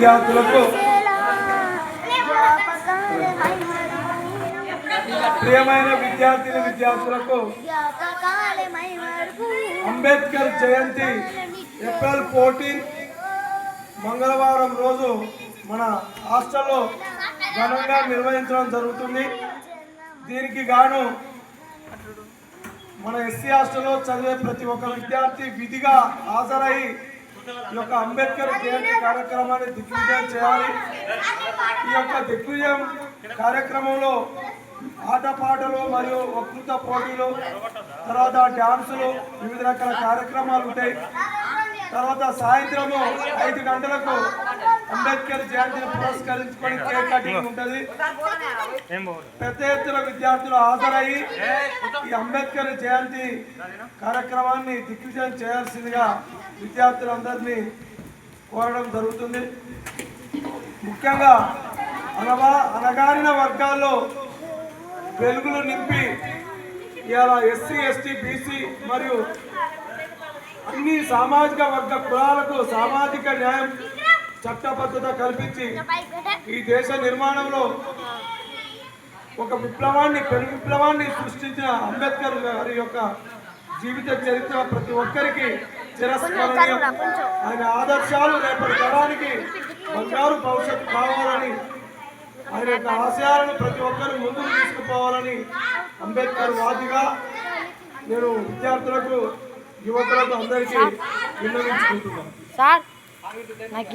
విద్యార్థులకు ప్రియమైన విద్యార్థులకు అంబేద్కర్ జయంతి ఏప్రిల్ 14 మంగళవారం రోజు మన హాస్టల్లో ఘనంగా నిర్వహించడం జరుగుతుంది. దీనికి గాను మన ఎస్సీ హాస్టల్లో చదివే ప్రతి ఒక్క విద్యార్థి విధిగా హాజరై ఈ యొక్క అంబేద్కర్ జయంతి కార్యక్రమాన్ని దిగ్విజయం చేయాలి. ఈ యొక్క దిగ్విజయం కార్యక్రమంలో ఆటపాటలు మరియు వక్తృత పోటీలు, తర్వాత డ్యాన్సులు, వివిధ రకాల కార్యక్రమాలు ఉంటాయి. తర్వాత సాయంత్రము 5 గంటలకు అంబేద్కర్ జయంతిని పురస్కరించుకొని కేక్ కటింగ్ ఉంటుంది. పెద్ద ఎత్తున విద్యార్థులు హాజరయ్యి ఈ అంబేద్కర్ జయంతి కార్యక్రమాన్ని దిగ్విజయం చేయాల్సిందిగా విద్యార్థులందరినీ కోరడం జరుగుతుంది. ముఖ్యంగా అనగారిన వర్గాల్లో వెలుగులు నింపి ఇలా ఎస్సీ, ఎస్టీ, బీసీ మరియు అన్ని సామాజిక వర్గ కులాలకు సామాజిక న్యాయం, చట్టబద్ధత కల్పించి ఈ దేశ నిర్మాణంలో ఒక పెను విప్లవాన్ని సృష్టించిన అంబేద్కర్ గారి యొక్క జీవిత చరిత్ర ప్రతి ఒక్కరికి చిరస్మరణీయం. ఆయన ఆదర్శాలు రేపటి తరానికి బంగారు భవిష్యత్తు కావాలని, ఆయన యొక్క ఆశయాలను ప్రతి ఒక్కరు ముందుకు తీసుకుపోవాలని అంబేద్కర్ వాదిగా నేను విద్యార్థులకు, యువకులకు అందరికీ విన్నవించుకుంటున్నాను. సార్ నాకు